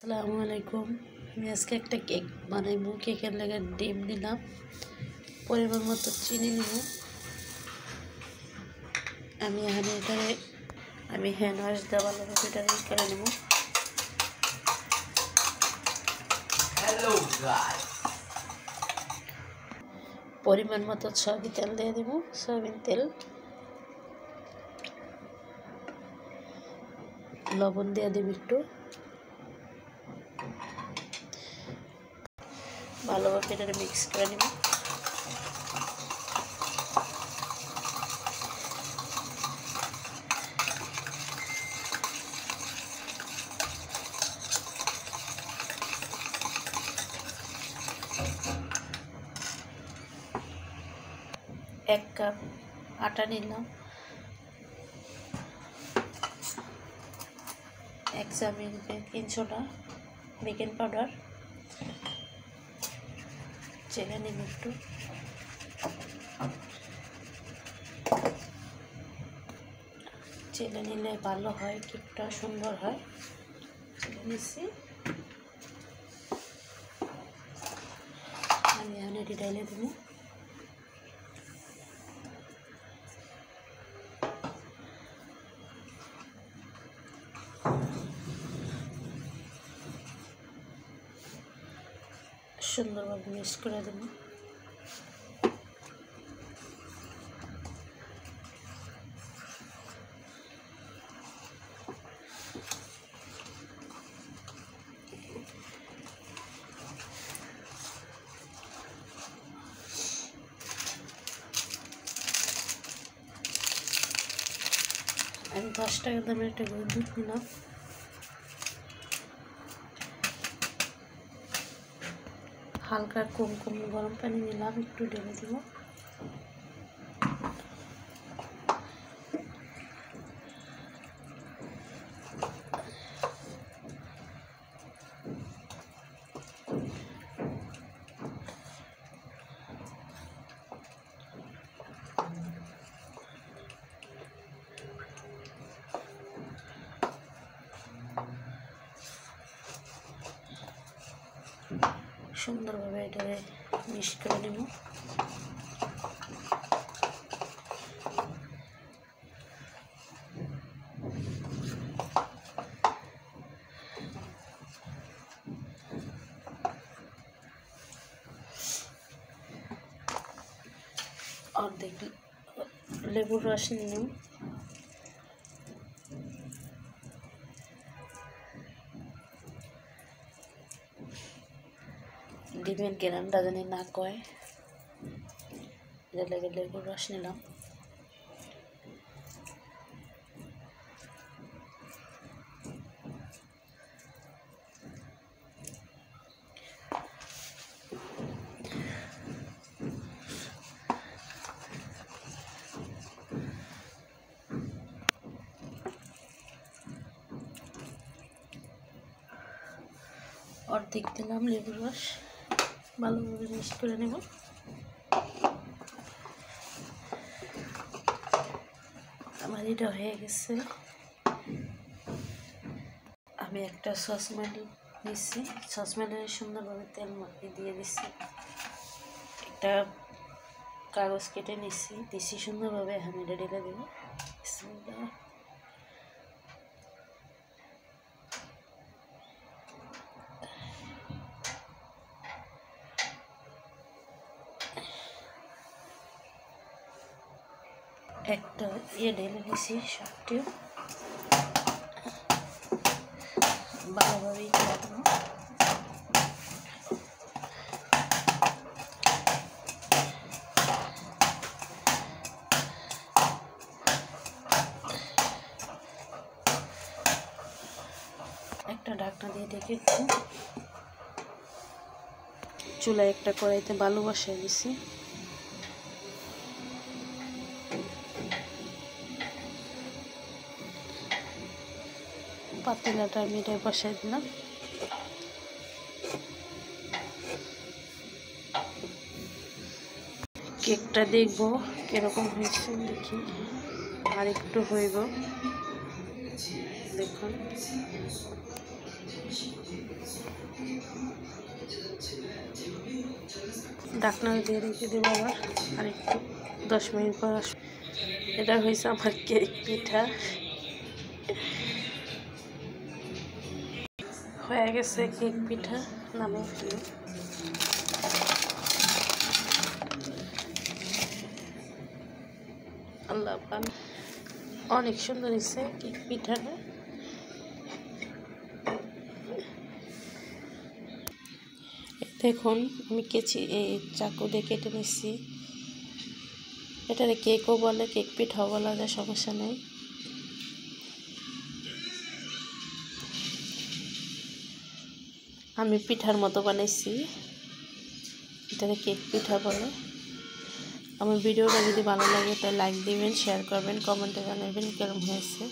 আসসালামু আলাইকুম। আমি আজকে একটা কেক বানাইবো। কেকের লাগে ডিম নিলাম, পরিমাণ মতো চিনি নিব। আমি হ্যান্ড ওয়াশ দিয়ে ভালোভাবে এটা করে নেব। পরিমাণ মতো সয়াবিন তেল দিয়ে দেব। সয়াবিন তেল, লবণ দিয়ে দেব একটু। ভালোভাবে এটা মিক্স করে নেব। এক কাপ আটা নিলাম, 1 চামচ বেকিং সোডা, বেকিং পাউডার, চেলে নিব একটু। চেলে নিলে ভালো হয়, কেকটা সুন্দর হয়। চেলে নিচ্ছি। আমি এখানে ঢেলে দেব। সুন্দরভাবে মিক্স করে দেব। আমি 10 টাকা দামের একটা গরুর দুধ নিলাম। হালকা কুমকুম গরম পানি নিলাম, একটু ঢেলে দিব। সুন্দরভাবে এটা মিক্স করে নেব। অর্ধেক লেবুর রস নিলাম। ডিমের গ্রানটা জানি না কয়, এটা লেগে লেবুর রস নিলাম। অর্ধেক দিলাম লেবুর রস, ভালোভাবে মিক্স করে নেব। আমার এটা হয়ে গেছে। আমি একটা সসপ্যান নিচ্ছি, সসপ্যানে সুন্দরভাবে তেল মাখিয়ে দিয়ে দিচ্ছি। একটা কাগজ কেটে দিচ্ছি সুন্দরভাবে। আমি এটা ঢেলে দেব। একটা ঢেলে দিছি, সবটি ভালোভাবেই করে দেবো। একটা ঢাকনা দিয়ে ঢেকে দেব। চুলায় একটা কড়াইতে বালু বসাই দিছি। পাতিলাটা আমি এটা বসাই দিলাম। কেকটা দেখবো কিরকম হয়েছে, দেখি। আর একটু হইব, দেখুন। ঢাকনা দিয়ে রেখে দেবো আবার আর একটু 10 মিনিট পর আসবো। এটা হয়েছে আমার কেক পিঠা, হয়ে গেছে কেক পিঠা। নামিয়ে ফেলি। আল্লাহ পান, অনেক সুন্দর হয়েছে কেক পিঠাটা। দেখুন আমি চাকু দিয়ে কেটে নিচ্ছি। এটারে কেকও বলে, কেক পিঠাও বলা যায়, সমস্যা নেই। আমি পিঠার মতো বানাইছি, এটারে কেক পিঠা বলে। আমার ভিডিওটা যদি ভালো লাগে তাহলে লাইক দিবেন, শেয়ার করবেন, কমেন্টে জানাবেন কেমন হয়েছে।